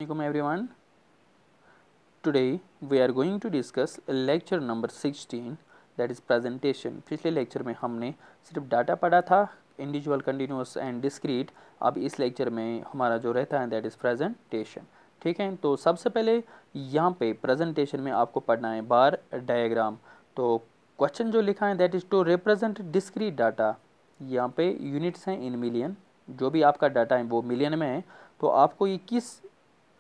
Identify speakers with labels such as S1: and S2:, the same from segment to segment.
S1: Assalamualaikum everyone. Today we are going to discuss lecture number 16 that is presentation. पिछले lecture में हमने सिर्फ data पढ़ा था इंडिविजुअल कंटिन्यूस एंड डिस्क्रीट. अब इस लेक्चर में हमारा जो रहता है दैट इज़ प्रेजेंटेशन. ठीक है, तो सबसे पहले यहाँ पे प्रेजेंटेशन में आपको पढ़ना है बार डायग्राम. तो क्वेश्चन जो लिखा है that is to represent discrete data. यहाँ पे यूनिट्स हैं इन मिलियन. जो भी आपका डाटा है वो मिलियन में है. तो आपको ये किस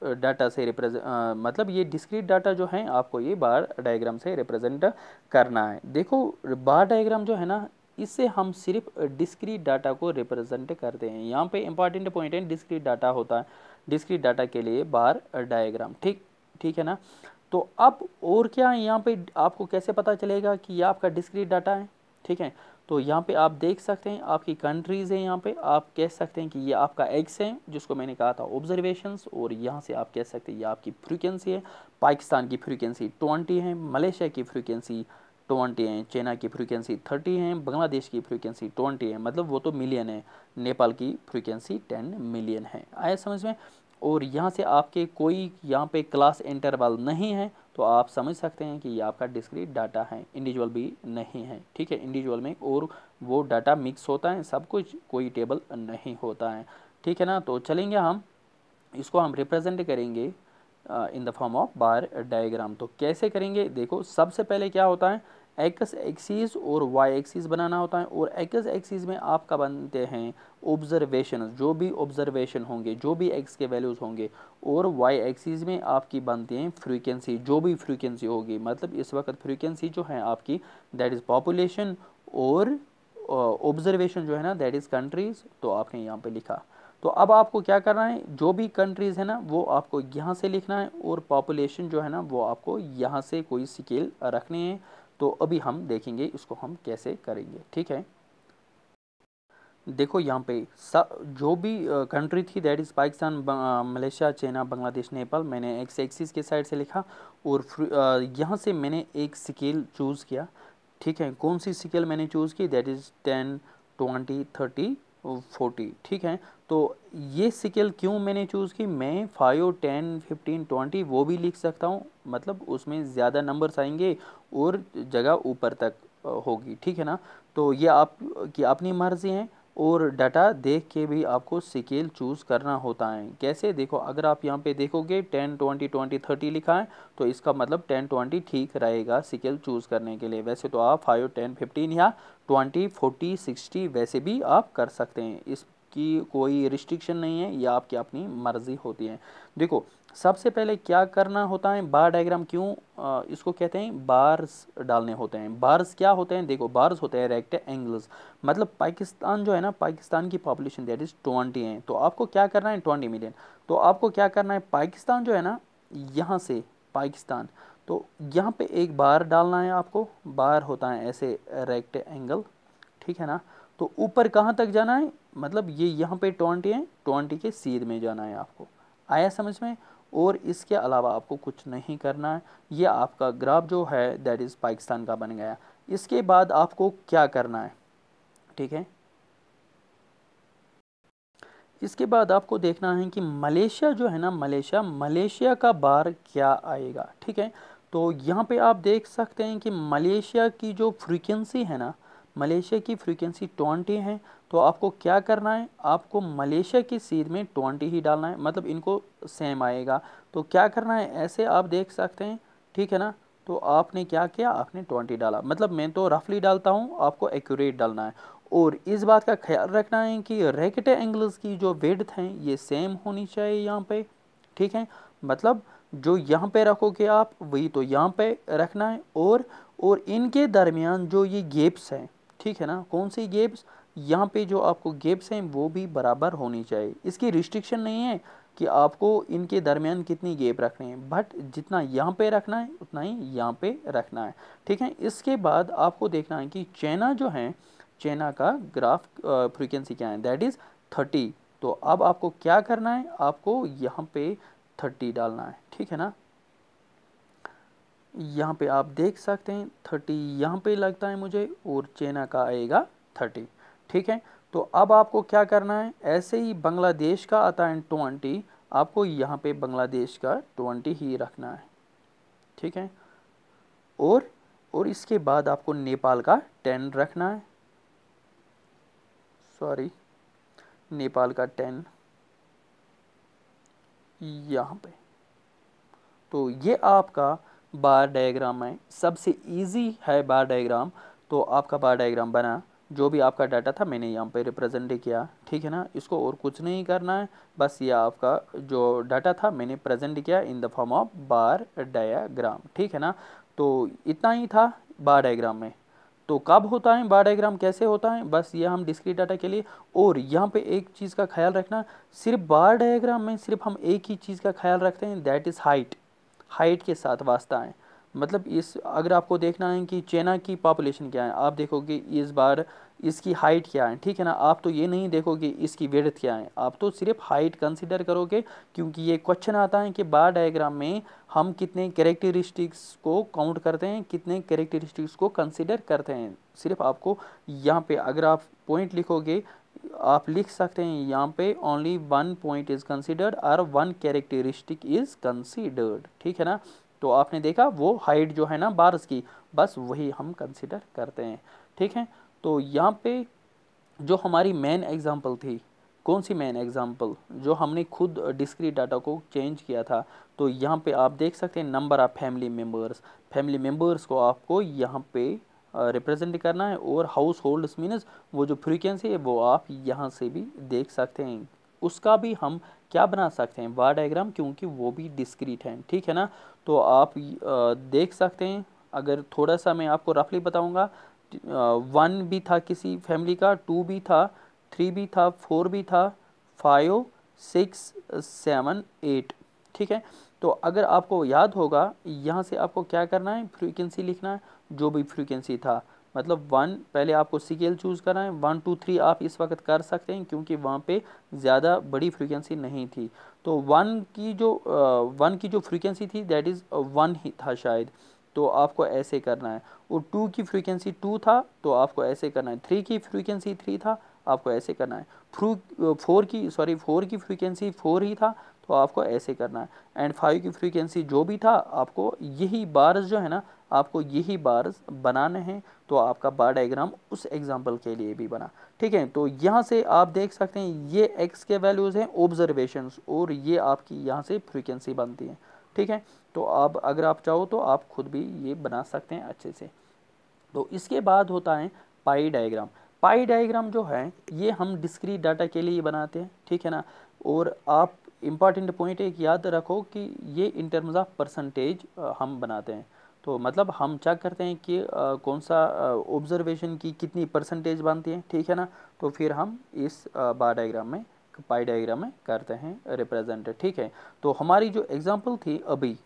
S1: डाटा से रिप्रेजेंट मतलब ये डिस्क्रीट डाटा जो है आपको ये बार डायग्राम से रिप्रेजेंट करना है. देखो बार डायग्राम जो है ना इससे हम सिर्फ डिस्क्रीट डाटा को रिप्रेजेंट करते हैं. यहाँ पे इंपॉर्टेंट पॉइंट है डिस्क्रीट डाटा होता है. डिस्क्रीट डाटा के लिए बार डायग्राम. ठीक है ना. तो अब और क्या है यहाँ पे आपको कैसे पता चलेगा कि ये आपका डिस्क्रीट डाटा है. ठीक है, तो यहाँ पे आप देख सकते हैं आपकी कंट्रीज़ है. यहाँ पे आप कह सकते हैं कि ये आपका एक्स है जिसको मैंने कहा था ऑब्जर्वेशंस. और यहाँ से आप कह सकते हैं ये आपकी फ्रीक्वेंसी है. पाकिस्तान की फ्रीक्वेंसी 20 है, मलेशिया की फ्रीक्वेंसी 20 है, चाइना की फ्रीक्वेंसी 30 है, बांग्लादेश की फ्रीक्वेंसी 20 है. मतलब वो तो मिलियन है. नेपाल की फ्रीक्वेंसी 10 मिलियन है. आया समझ में. और यहाँ से आपके कोई यहाँ पे क्लास इंटरवल नहीं है तो आप समझ सकते हैं कि ये आपका डिस्क्रीट डाटा है. इंडिविजुअल भी नहीं है. ठीक है, इंडिविजुअल में और वो डाटा मिक्स होता है सब कुछ, कोई टेबल नहीं होता है. ठीक है ना. तो चलेंगे हम इसको हम रिप्रेजेंट करेंगे in the form of bar diagram. तो कैसे करेंगे देखो. सबसे पहले क्या होता है एक्स एक्सिस और वाई एक्सिस बनाना होता है. और एक्स एक्सिस में आपका बनते हैं ऑब्जर्वेशन, जो भी ऑब्जर्वेशन होंगे, जो भी एक्स के वैल्यूज़ होंगे. और वाई एक्सिस में आपकी बनती हैं फ्रीक्वेंसी, जो भी फ्रीक्वेंसी होगी. मतलब इस वक्त फ्रीक्वेंसी जो है आपकी दैट इज़ पॉपुलेशन और ऑब्जर्वेशन जो है ना दैट इज़ कंट्रीज़. तो आपने यहाँ पे लिखा. तो अब आपको क्या करना है जो भी कंट्रीज़ है ना वो आपको यहाँ से लिखना है. और पॉपुलेशन जो है ना वो आपको यहाँ से कोई स्केल रखने हैं. तो अभी हम देखेंगे इसको हम कैसे करेंगे. ठीक है, देखो यहाँ पे जो भी कंट्री थी that is Pakistan, Malaysia, China, Bangladesh, Nepal, मैंने एक्स एक्सिस के साइड से लिखा. और यहाँ से मैंने एक स्केल चूज़ किया. ठीक है, कौन सी स्केल मैंने चूज़ की दैट इज़ 10, 20, 30, 40. ठीक है, तो ये स्केल क्यों मैंने चूज़ की. मैं 5, 10, 15, 20 वो भी लिख सकता हूँ. मतलब उसमें ज़्यादा नंबर्स आएंगे और जगह ऊपर तक होगी. ठीक है ना. तो ये आपकी अपनी मर्ज़ी है. और डाटा देख के भी आपको स्केल चूज़ करना होता है. कैसे देखो अगर आप यहाँ पे देखोगे 10, 20, 20, 30 लिखा है तो इसका मतलब 10, 20 ठीक रहेगा स्केल चूज़ करने के लिए. वैसे तो आप 5, 10, 15 या 20, 40, 60 वैसे भी आप कर सकते हैं. इसकी कोई रिस्ट्रिक्शन नहीं है, यह आपकी अपनी मर्ज़ी होती है. देखो सबसे पहले क्या करना होता है बार डायग्राम क्यों इसको कहते हैं बार्स डालने होते हैं. बार्स क्या होते हैं देखो बार्स होते हैं रेक्टेंगल्स. मतलब पाकिस्तान जो है ना पाकिस्तान की पॉपुलेशन दैट इज़ 20 है. तो आपको क्या करना है 20 मिलियन. तो आपको क्या करना है पाकिस्तान जो है ना यहाँ से पाकिस्तान. तो यहाँ पे एक बार डालना है आपको. बार होता है ऐसे रेक्टेंगल. ठीक है ना. तो ऊपर कहाँ तक जाना है मतलब ये यहाँ पे 20 है, 20 के सीध में जाना है आपको. आया समझ में. और इसके अलावा आपको कुछ नहीं करना है. ये आपका ग्राफ जो है दैट इज़ पाकिस्तान का बन गया. इसके बाद आपको क्या करना है. ठीक है, इसके बाद आपको देखना है कि मलेशिया जो है ना मलेशिया का बार क्या आएगा. ठीक है, तो यहाँ पे आप देख सकते हैं कि मलेशिया की जो फ्रीक्वेंसी है ना मलेशिया की फ्रीक्वेंसी 20 है. तो आपको क्या करना है आपको मलेशिया की सीध में 20 ही डालना है. मतलब इनको सेम आएगा. तो क्या करना है ऐसे आप देख सकते हैं. ठीक है ना. तो आपने क्या किया आपने 20 डाला. मतलब मैं तो रफली डालता हूँ, आपको एक्यूरेट डालना है. और इस बात का ख्याल रखना है कि रेक्टेंगल्स की जो विड्थ हैं ये सेम होनी चाहिए यहाँ पे. ठीक है, मतलब जो यहाँ पे रखोगे आप वही तो यहाँ पे रखना है. और इनके दरमियान जो ये गेप्स हैं. ठीक है ना. कौन सी गेप्स यहाँ पे जो आपको गेप्स हैं वो भी बराबर होनी चाहिए. इसकी रिस्ट्रिक्शन नहीं है कि आपको इनके दरमियान कितनी गेप रखनी है, बट जितना यहाँ पे रखना है उतना ही यहाँ पे रखना है. ठीक है, इसके बाद आपको देखना है कि चाइना जो है चाइना का ग्राफ फ्रीक्वेंसी क्या है दैट इज़ 30. तो अब आपको क्या करना है आपको यहाँ पे 30 डालना है. ठीक है ना. यहाँ पे आप देख सकते हैं 30 यहाँ पे लगता है मुझे और चाइना का आएगा 30. ठीक है, तो अब आपको क्या करना है ऐसे ही बांग्लादेश का आता है 20. आपको यहाँ पे बांग्लादेश का 20 ही रखना है, ठीक है। और इसके बाद आपको नेपाल का 10 रखना है, सॉरी नेपाल का 10 यहाँ पे। तो ये आपका बार डायग्राम है, सबसे इजी है बार डायग्राम। तो आपका बार डायग्राम बना, जो भी आपका डाटा था मैंने यहाँ पे रिप्रेजेंट किया, ठीक है ना। इसको और कुछ नहीं करना है, बस ये आपका जो डाटा था मैंने प्रेजेंट किया in the form of bar diagram, ठीक है ना। तो इतना ही था बार डायग्राम में। तो कब होता है बार डायग्राम, कैसे होता है, बस ये हम डिस्क्रीट डाटा के लिए। और यहाँ पे एक चीज़ का ख्याल रखना, सिर्फ बार डायग्राम में सिर्फ हम एक ही चीज़ का ख्याल रखते हैं, दैट इज़ हाइट। हाइट के साथ वास्ता है, मतलब इस अगर आपको देखना है कि चाइना की पॉपुलेशन क्या है, आप देखोगे इस बार इसकी हाइट क्या है, ठीक है ना। आप तो ये नहीं देखोगे इसकी विड्थ क्या है, आप तो सिर्फ हाइट कंसीडर करोगे, क्योंकि ये क्वेश्चन आता है कि बार डायग्राम में हम कितने कैरेक्टरिस्टिक्स को काउंट करते हैं, कितने कैरेक्टरिस्टिक्स को कंसीडर करते हैं। सिर्फ आपको यहाँ पे अगर आप पॉइंट लिखोगे, आप लिख सकते हैं यहाँ पे ओनली 1 पॉइंट इज कंसीडर्ड और 1 कैरेक्टरिस्टिक इज कंसीडर्ड, ठीक है ना। तो आपने देखा वो हाइट जो है ना बार्स की, बस वही हम कंसीडर करते हैं, ठीक है। तो यहाँ पे जो हमारी मेन एग्जांपल थी, कौन सी मेन एग्जांपल, जो हमने खुद डिस्क्रीट डाटा को चेंज किया था। तो यहाँ पे आप देख सकते हैं number of family members, family members को आपको यहाँ पे रिप्रेजेंट करना है। और हाउस होल्ड्स मीन्स वो जो फ्रीक्वेंसी है वो आप यहाँ से भी देख सकते हैं, उसका भी हम क्या बना सकते हैं बार डायग्राम, क्योंकि वो भी डिस्क्रीट है, ठीक है ना। तो आप देख सकते हैं, अगर थोड़ा सा मैं आपको रफली बताऊंगा, 1 भी था किसी फैमिली का, 2 भी था, 3 भी था, 4 भी था, 5, 6, 7, 8, ठीक है। तो अगर आपको याद होगा, यहाँ से आपको क्या करना है, फ्रीक्वेंसी लिखना है, जो भी फ्रीक्वेंसी था, मतलब 1 पहले आपको सीकेल चूज़ करना है, 1 2 3 आप इस वक्त कर सकते हैं, क्योंकि वहाँ पे ज़्यादा बड़ी फ्रीक्वेंसी नहीं थी। तो 1 की जो फ्रीक्वेंसी थी दैट इज़ 1 ही था शायद, तो आपको ऐसे करना है। और 2 की फ्रीक्वेंसी 2 था, तो आपको ऐसे करना है। 3 की फ्रीक्वेंसी 3 था, आपको ऐसे करना है। 4 की फ्रीक्वेंसी 4 ही था, तो आपको ऐसे करना है। एंड 5 की फ्रीक्वेंसी जो भी था, आपको यही बार्स जो है ना, आपको यही बार्स बनाने हैं। तो आपका बार डायग्राम उस एग्जांपल के लिए भी बना, ठीक है। तो यहाँ से आप देख सकते हैं ये एक्स के वैल्यूज़ हैं ऑब्जर्वेशंस, और ये आपकी यहाँ से फ्रीक्वेंसी बनती है, ठीक है। तो आप अगर आप चाहो तो आप खुद भी ये बना सकते हैं अच्छे से। तो इसके बाद होता है पाई डायग्राम। पाई डायग्राम जो है ये हम डिस्क्रीट डाटा के लिए बनाते हैं, ठीक है ना। और आप इम्पॉर्टेंट पॉइंट एक याद रखो कि ये इन टर्म्स ऑफ परसेंटेज हम बनाते हैं। तो मतलब हम चेक करते हैं कि कौन सा ऑब्जर्वेशन की कितनी परसेंटेज बनती है, ठीक है ना। तो फिर हम इस बार डायग्राम में, पाई डायग्राम में करते हैं रिप्रेजेंट, ठीक है। तो हमारी जो एग्जांपल थी अभी,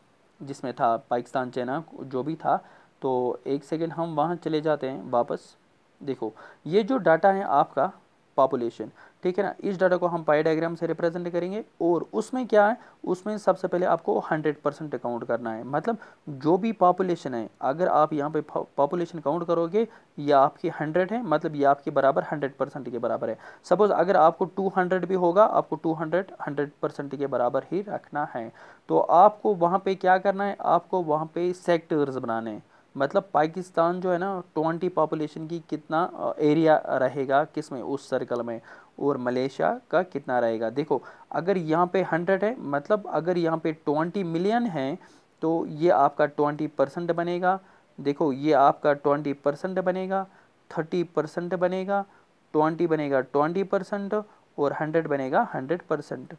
S1: जिसमें था पाकिस्तान चाइना जो भी था, तो एक सेकेंड हम वहाँ चले जाते हैं वापस। देखो ये जो डाटा है आपका पॉपुलेशन, ठीक है ना, इस डाटा को हम पाई डायग्राम से रिप्रेजेंट करेंगे। और उसमें क्या है, उसमें सबसे पहले आपको 100% काउंट करना है। मतलब जो भी पॉपुलेशन है, अगर आप यहाँ पे पॉपुलेशन काउंट करोगे, ये आपकी 100 है, मतलब ये आपके बराबर 100% के बराबर है। सपोज अगर आपको 200 भी होगा, आपको 100% के बराबर ही रखना है। तो आपको वहाँ पे क्या करना है, आपको वहाँ पे सेक्टर्स बनाने हैं। मतलब पाकिस्तान जो है ना 20 पॉपुलेशन की कितना एरिया रहेगा किस में, उस सर्कल में, और मलेशिया का कितना रहेगा। देखो अगर यहाँ पे 100 है, मतलब अगर यहाँ पे 20 मिलियन है, तो ये आपका 20% बनेगा। देखो ये आपका 20% बनेगा, 30% बनेगा, 20 बनेगा 20%, और 100 बनेगा 100%,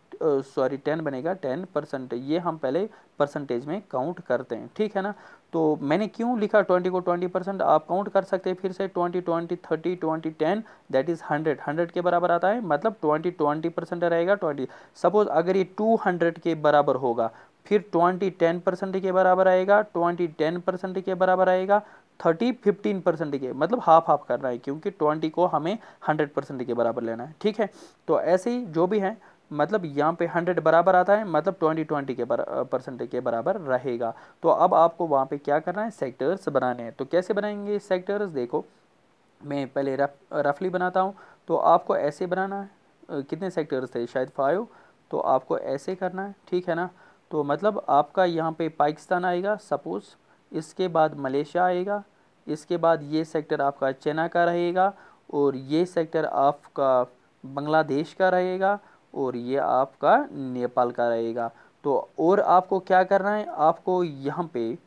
S1: सॉरी 10 बनेगा 10%। ये हम पहले परसेंटेज में काउंट करते हैं, ठीक है ना। तो मैंने क्यों लिखा 20 को 20%, आप काउंट कर सकते हैं फिर से, 20 20 30 20 10, दैट इज 100 के बराबर आता है। मतलब 20% रहेगा 20। सपोज अगर ये 200 के बराबर होगा, फिर 20 10% के बराबर आएगा, 20 10% के बराबर आएगा, 30 15% के, मतलब हाफ हाफ करना है, क्योंकि 20 को हमें 100% के बराबर लेना है, ठीक है। तो ऐसे ही जो भी है, मतलब यहाँ पे 100 बराबर आता है, मतलब 20 के परसेंट के बराबर रहेगा। तो अब आपको वहाँ पे क्या करना है, सेक्टर्स बनाने हैं। तो कैसे बनाएंगे सेक्टर्स, देखो मैं पहले रफली बनाता हूँ। तो आपको ऐसे बनाना है, कितने सेक्टर्स थे, शायद 5। तो आपको ऐसे करना है, ठीक है ना। तो मतलब आपका यहाँ पे पाकिस्तान आएगा सपोज़, इसके बाद मलेशिया आएगा, इसके बाद ये सेक्टर आपका चाइना का रहेगा, और ये सेक्टर आपका बांग्लादेश का रहेगा, और ये आपका नेपाल का रहेगा। तो और आपको क्या करना है, आपको यहाँ पे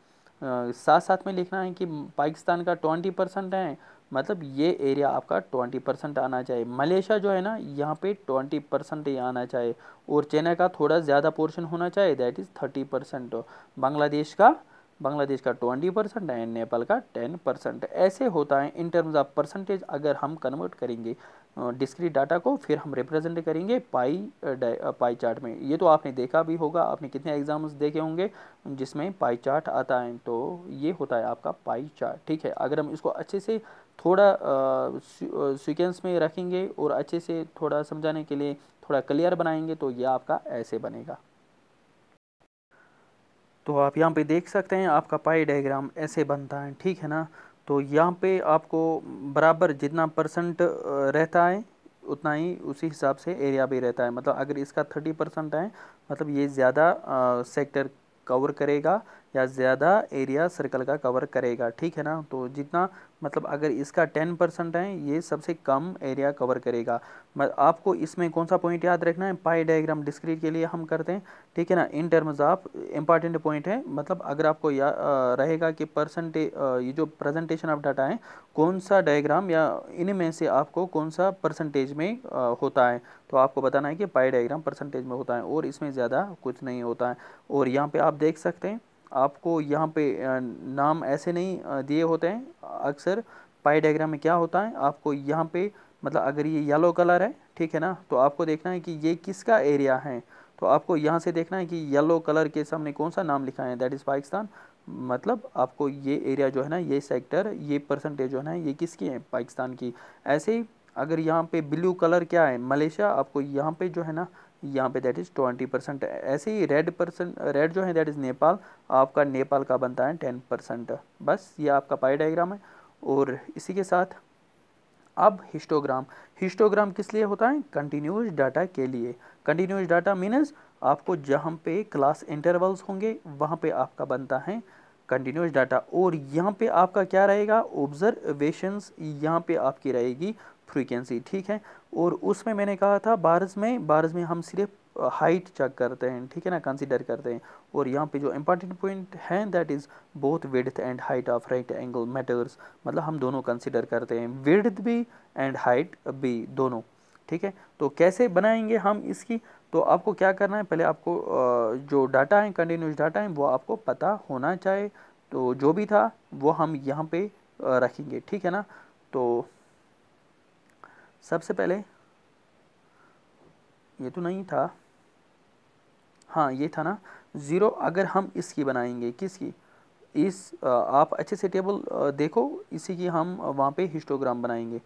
S1: साथ साथ में लिखना है कि पाकिस्तान का 20% है, मतलब ये एरिया आपका 20% आना चाहिए। मलेशिया जो है ना, यहाँ पे 20% ही आना चाहिए, और चाइना का थोड़ा ज़्यादा पोर्शन होना चाहिए, दैट इज़ 30%। बांग्लादेश का 20% एंड नेपाल का 10%। ऐसे होता है इन टर्म्स ऑफ परसेंटेज। अगर हम कन्वर्ट करेंगे डिस्क्रीट डाटा को, फिर हम रिप्रेजेंट करेंगे पाई चार्ट में। ये तो आपने देखा भी होगा, आपने कितने एग्जाम्स देखे होंगे जिसमें पाई चार्ट आता है। तो ये होता है आपका पाई चार्ट, ठीक है। अगर हम इसको अच्छे से थोड़ा सीक्वेंस में रखेंगे और अच्छे से थोड़ा समझाने के लिए थोड़ा क्लियर बनाएंगे, तो ये आपका ऐसे बनेगा। तो आप यहाँ पे देख सकते हैं आपका पाई डायग्राम ऐसे बनता है, ठीक है ना। तो यहाँ पे आपको बराबर जितना परसेंट रहता है उतना ही उसी हिसाब से एरिया भी रहता है। मतलब अगर इसका 30% है, मतलब ये ज़्यादा सेक्टर कवर करेगा या ज़्यादा एरिया सर्कल का कवर करेगा, ठीक है ना। तो जितना मतलब अगर इसका 10% है, ये सबसे कम एरिया कवर करेगा। आपको इसमें कौन सा पॉइंट याद रखना है, पाई डायग्राम डिस्क्रीट के लिए हम करते हैं, ठीक है ना। In terms of important point है, मतलब अगर आपको रहेगा कि परसेंटेज, ये जो प्रेजेंटेशन ऑफ डाटा है, कौन सा डायग्राम या इनमें से आपको कौन सा परसेंटेज में होता है, तो आपको बताना है कि पाई डायग्राम परसेंटेज में होता है और इसमें ज़्यादा कुछ नहीं होता है। और यहाँ पे आप देख सकते हैं, आपको यहाँ पे नाम ऐसे नहीं दिए होते हैं अक्सर। पाई डायग्राम में क्या होता है, आपको यहाँ पे मतलब अगर ये येलो कलर है, ठीक है ना, तो आपको देखना है कि ये किसका एरिया है। तो आपको यहाँ से देखना है कि येलो कलर के सामने कौन सा नाम लिखा है, दैट इज़ पाकिस्तान। मतलब आपको ये एरिया जो है ना, ये सेक्टर, ये परसेंटेज जो है ना, ये किसकी है, पाकिस्तान की। ऐसे ही अगर यहाँ पे ब्लू कलर क्या है, मलेशिया, आपको यहाँ पे जो है ना, यहाँ पे दैट इज़ 20%। ऐसे ही रेड जो है दैट इज़ नेपाल, आपका नेपाल का बनता है 10%। बस ये आपका पाई डायग्राम है। और इसी के साथ अब हिस्टोग्राम किस लिए होता है, कंटिन्यूस डाटा के लिए। कंटिन्यूस डाटा मीन्स आपको जहाँ पे क्लास इंटरवल्स होंगे वहाँ पे आपका बनता है कंटिन्यूस डाटा। और यहाँ पे आपका क्या रहेगा, ऑब्जर्वेशंस, यहाँ पे आपकी रहेगी फ्रीक्वेंसी, ठीक है। और उसमें मैंने कहा था बारस में हम सिर्फ हाइट चेक करते हैं, ठीक है ना, कंसीडर करते हैं। और यहाँ पे जो इंपॉर्टेंट पॉइंट है that is both width and height of right angle matters, मतलब हम दोनों कंसीडर करते हैं, विड्थ भी एंड हाइट भी दोनों, ठीक है। तो कैसे बनाएंगे हम इसकी, तो आपको क्या करना है, पहले आपको जो डाटा है, कंटिन्यूस डाटा है, वो आपको पता होना चाहिए। तो जो भी था वो हम यहाँ पे रखेंगे, ठीक है ना। तो सबसे पहले ये तो नहीं था, हाँ ये था ना, ज़ीरो। अगर हम इसकी बनाएंगे, किसकी, आप अच्छे से टेबल देखो, इसी की हम वहाँ पे हिस्टोग्राम बनाएंगे।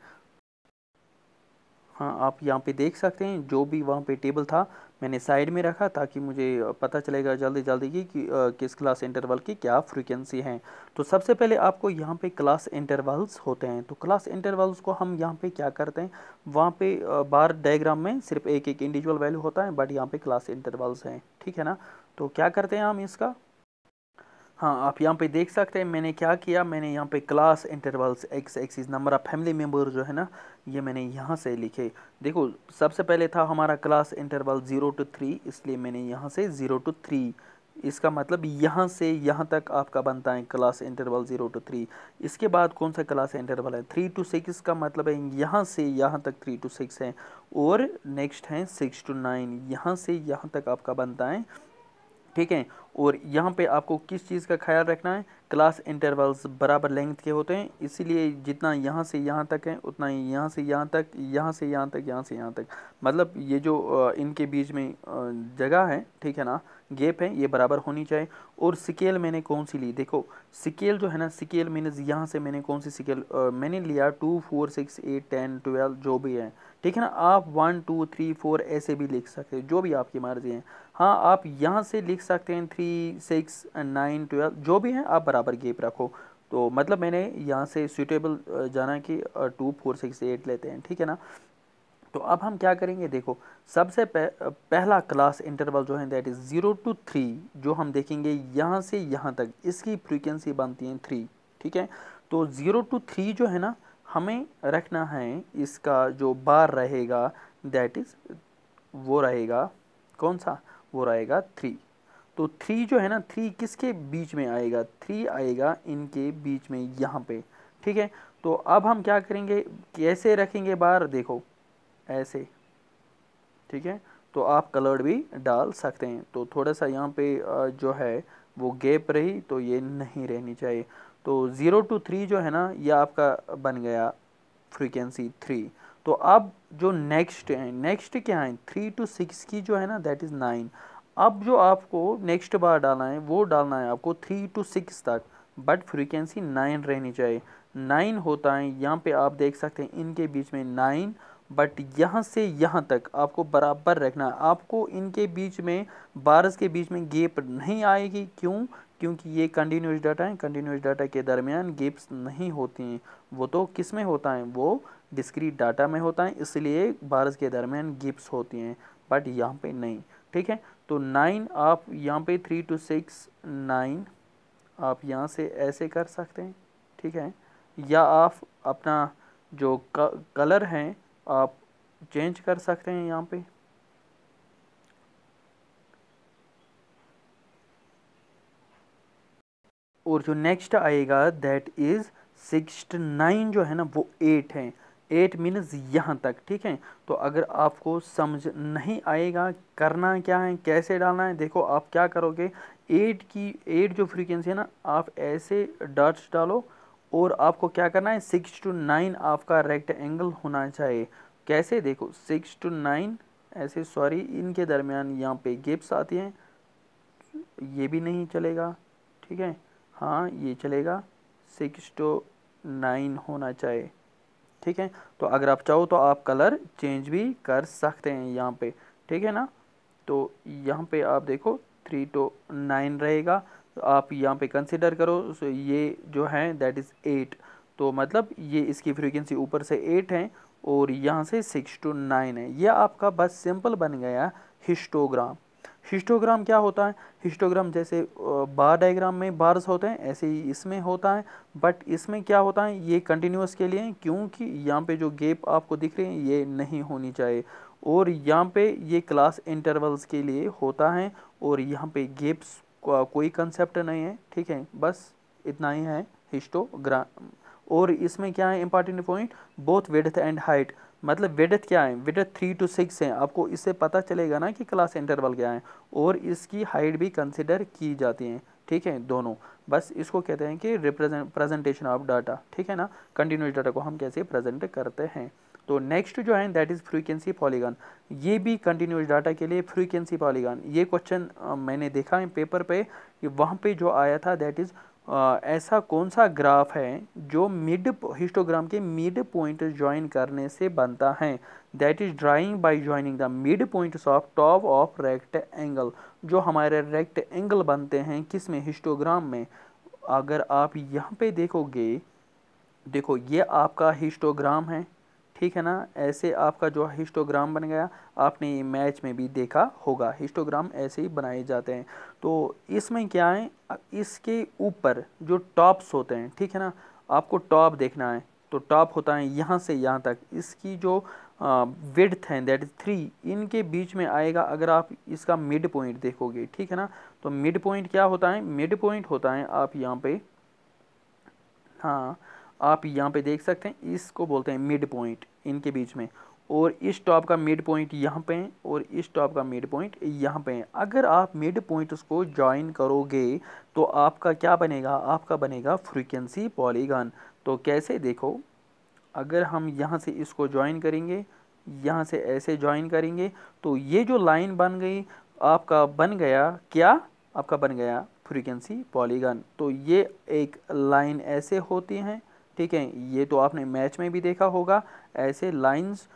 S1: हाँ आप यहाँ पे देख सकते हैं, जो भी वहाँ पे टेबल था मैंने साइड में रखा ताकि मुझे पता चलेगा जल्दी जल्दी कि किस क्लास इंटरवल की क्या फ्रीक्वेंसी है। तो सबसे पहले आपको यहाँ पे क्लास इंटरवल्स होते हैं, तो क्लास इंटरवल्स को हम यहाँ पे क्या करते हैं, वहाँ पे बार डायग्राम में सिर्फ एक एक इंडिविजुअल वैल्यू होता है, बट यहाँ पे क्लास इंटरवल्स हैं, ठीक है ना। तो क्या करते हैं हम इसका, हाँ आप यहाँ पे देख सकते हैं मैंने क्या किया, मैंने यहाँ पे class intervals x axis number of family member जो है ना, ये मैंने यहाँ से लिखे। देखो सबसे पहले था हमारा क्लास इंटरवल 0 to 3, इसलिए मैंने यहाँ से 0 to 3, इसका मतलब यहाँ से यहाँ तक आपका बनता है क्लास इंटरवल 0 to 3। इसके बाद कौन सा क्लास इंटरवल है, 3 to 6 का मतलब है यहाँ से यहाँ तक 3 to 6 है। और नेक्स्ट है 6 to 9, यहाँ से यहाँ तक आपका बनता है, ठीक है। और यहाँ पे आपको किस चीज़ का ख्याल रखना है, क्लास इंटरवल्स बराबर लेंथ के होते हैं, इसीलिए जितना यहाँ से यहाँ तक है उतना ही यहाँ से यहाँ तक, यहाँ से यहाँ तक, यहाँ से यहाँ तक, मतलब ये जो इनके बीच में जगह है, ठीक है ना, गैप है, ये बराबर होनी चाहिए। और स्केल मैंने कौन सी ली, देखो स्केल जो है ना, स्केल मीन्स यहाँ से मैंने कौन सी स्केल मैंने लिया 2 4 6 8 10 12 जो भी है, ठीक है ना। आप 1 2 3 4 ऐसे भी लिख सकते हैं, जो भी आपकी मर्जी है। हाँ आप यहाँ से लिख सकते हैं 3 6 9 12 जो भी है, आप बराबर गैप रखो। तो मतलब मैंने यहाँ से सूटेबल जाना कि 2 4 6 8 लेते हैं, ठीक है ना। तो अब हम क्या करेंगे, देखो सबसे पहला क्लास इंटरवल जो है दैट इज़ 0 to 3, जो हम देखेंगे यहाँ से यहाँ तक, इसकी फ्रीक्वेंसी बनती है 3, ठीक है। तो 0 to 3 जो है ना, हमें रखना है, इसका जो बार रहेगा दैट इज़ वो रहेगा कौन सा, वो रहेगा 3। तो 3 जो है ना, 3 किसके बीच में आएगा, 3 आएगा इनके बीच में यहाँ पे, ठीक है। तो अब हम क्या करेंगे, कैसे रखेंगे बार, देखो ऐसे, ठीक है। तो आप कलर्ड भी डाल सकते हैं। तो थोड़ा सा यहाँ पे जो है वो गैप रही, तो ये नहीं रहनी चाहिए। तो 0 to 3 जो है ना, ये आपका बन गया फ्रीक्वेंसी 3। तो अब जो नेक्स्ट है, नेक्स्ट क्या है, 3 to 6 की जो है ना दैट इज़ 9। अब जो आपको नेक्स्ट बार डालना है वो डालना है आपको 3 to 6 तक, बट फ्रीक्वेंसी 9 रहनी चाहिए। 9 होता है, यहाँ पे आप देख सकते हैं इनके बीच में 9, बट यहाँ से यहाँ तक आपको बराबर रखना है। आपको इनके बीच में, बार्स के बीच में गैप नहीं आएगी, क्यों, क्योंकि ये कंटिन्यूस डाटा है। कंटिन्यूस डाटा के दरमियान गैप्स नहीं होती हैं, वो तो किस में होता है, वो डिस्क्रीट डाटा में होता है, इसलिए बार्स के दरमियान गैप्स होती हैं, बट यहाँ पे नहीं, ठीक है। तो 9 आप यहाँ पे 3 to 6 9 आप यहाँ से ऐसे कर सकते हैं, ठीक है। या आप अपना जो कलर है आप चेंज कर सकते हैं यहाँ पे। और जो नेक्स्ट आएगा दैट इज़ 6 to 9 जो है ना वो 8 है। 8 मीन्स यहाँ तक, ठीक है। तो अगर आपको समझ नहीं आएगा करना क्या है, कैसे डालना है, देखो आप क्या करोगे, 8 जो फ्रीक्वेंसी है ना, आप ऐसे डॉट्स डालो, और आपको क्या करना है, 6 to 9 आपका रेक्टेंगल होना चाहिए। कैसे, देखो 6 to 9 ऐसे, सॉरी इनके दरमियान यहाँ पे गैप्स आती हैं, ये भी नहीं चलेगा, ठीक है। हाँ ये चलेगा, 6 to 9 होना चाहिए, ठीक है। तो अगर आप चाहो तो आप कलर चेंज भी कर सकते हैं यहाँ पे, ठीक है ना। तो यहाँ पे आप देखो 3 to 9 रहेगा। तो आप यहाँ पे कंसिडर करो, सो ये जो है दैट इज़ 8, तो मतलब ये इसकी फ्रीक्वेंसी ऊपर से 8 है और यहाँ से 6 to 9 है। ये आपका बस सिंपल बन गया हिस्टोग्राम। हिस्टोग्राम क्या होता है, हिस्टोग्राम जैसे बार डायग्राम में बार्स होते हैं, ऐसे ही इसमें होता है, बट इसमें क्या होता है, ये कंटिन्यूस के लिए, क्योंकि यहाँ पे जो गैप आपको दिख रहे हैं ये नहीं होनी चाहिए, और यहाँ पे ये क्लास इंटरवल्स के लिए होता है, और यहाँ पे गैप्स का कोई कंसेप्ट नहीं है, ठीक है। बस इतना ही है हिस्टोग्राम। और इसमें क्या है important point, both width and height, मतलब विड्थ क्या है, विड्थ 3 to 6 है, आपको इससे पता चलेगा ना कि क्लास इंटरवल क्या है, और इसकी हाइट भी कंसिडर की जाती है, ठीक है, दोनों। बस इसको कहते हैं कि प्रेजेंटेशन ऑफ डाटा, ठीक है ना, कंटिन्यूस डाटा को हम कैसे प्रेजेंट करते हैं। तो नेक्स्ट जो है दैट इज़ फ्रीक्वेंसी पॉलीगॉन। ये भी कंटिन्यूस डाटा के लिए फ्रीक्वेंसी पॉलीगॉन, ये क्वेश्चन मैंने देखा है पेपर पे, कि वहाँ पे जो आया था दैट इज़ ऐसा कौन सा ग्राफ है जो मिड हिस्टोग्राम के मिड पॉइंट ज्वाइन करने से बनता है, that is drawing by joining the mid points of top of rectangle. जो हमारे रेक्टेंगल बनते हैं किस में, हिस्टोग्राम में। अगर आप यहाँ पे देखोगे, देखो ये आपका हिस्टोग्राम है, ठीक है ना, ऐसे आपका जो हिस्टोग्राम बन गया। आपने ये मैच में भी देखा होगा, हिस्टोग्राम ऐसे ही बनाए जाते हैं। तो इसमें क्या है, इसके ऊपर जो टॉप्स होते हैं, ठीक है ना, आपको टॉप देखना है, तो टॉप होता है यहाँ से यहाँ तक, इसकी जो विड्थ है दैट इज 3, इनके बीच में आएगा। अगर आप इसका मिड पॉइंट देखोगे, ठीक है ना, तो मिड पॉइंट क्या होता है, मिड पॉइंट होता है आप यहाँ पे, हाँ आप यहाँ पे देख सकते हैं, इसको बोलते हैं मिड पॉइंट इनके बीच में, और इस टॉप का मिड पॉइंट यहाँ पे है, और इस टॉप का मिड पॉइंट यहाँ पे है। अगर आप मिड पॉइंट्स को ज्वाइन करोगे तो आपका क्या बनेगा, आपका बनेगा फ्रीक्वेंसी पॉलीगॉन। तो कैसे, देखो अगर हम यहाँ से इसको ज्वाइन करेंगे, यहाँ से ऐसे ज्वाइन करेंगे, तो ये जो लाइन बन गई, आपका बन गया क्या, आपका बन गया फ्रीक्वेंसी पॉलीगॉन। तो ये एक लाइन ऐसे होती हैं, ठीक है, ये तो आपने मैच में भी देखा होगा, ऐसे लाइंस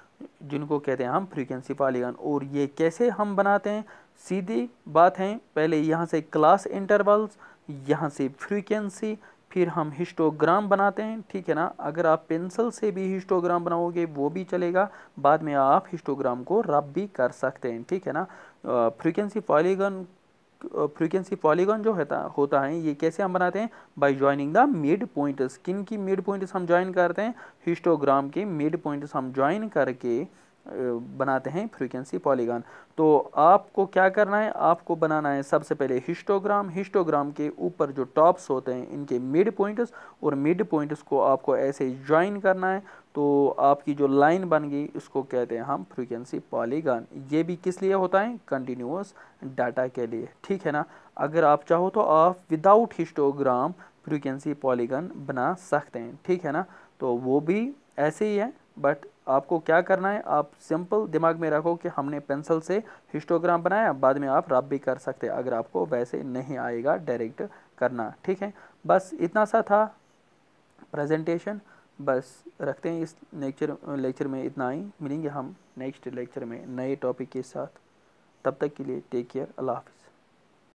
S1: जिनको कहते हैं हम फ्रीक्वेंसी पॉलीगॉन। और ये कैसे हम बनाते हैं, सीधी बात है, पहले यहाँ से क्लास इंटरवल्स, यहाँ से फ्रीक्वेंसी, फिर हम हिस्टोग्राम बनाते हैं, ठीक है ना। अगर आप पेंसिल से भी हिस्टोग्राम बनाओगे वो भी चलेगा, बाद में आप हिस्टोग्राम को रब भी कर सकते हैं, ठीक है ना। फ्रीक्वेंसी पॉलीगॉन जो होता है ये कैसे हम बनाते हैं, by joining the mid points. किन की मिड पॉइंट्स हम ज्वाइन करते हैं, हिस्टोग्राम के मिड पॉइंट्स हम ज्वाइन करके बनाते हैं फ्रीक्वेंसी पॉलीगॉन। तो आपको क्या करना है, आपको बनाना है सबसे पहले हिस्टोग्राम। हिस्टोग्राम के ऊपर जो टॉप्स होते हैं इनके मिड पॉइंट्स, और मिड पॉइंट्स को आपको ऐसे ज्वाइन करना है, तो आपकी जो लाइन बन गई उसको कहते हैं हम फ्रीक्वेंसी पॉलीगॉन। ये भी किस लिए होता है, कंटिन्यूअस डाटा के लिए, ठीक है ना। अगर आप चाहो तो आप विदाउट हिस्टोग्राम फ्रीक्वेंसी पॉलीगॉन बना सकते हैं, ठीक है ना। तो वो भी ऐसे ही है, बट आपको क्या करना है, आप सिंपल दिमाग में रखो कि हमने पेंसिल से हिस्टोग्राम बनाया, बाद में आप रब भी कर सकते हैं अगर आपको वैसे नहीं आएगा डायरेक्ट करना, ठीक है। बस इतना सा था प्रेजेंटेशन। बस रखते हैं इस लेक्चर में इतना ही। मिलेंगे हम नेक्स्ट लेक्चर में नए टॉपिक के साथ। तब तक के लिए टेक केयर, अल्लाह हाफ़िज़।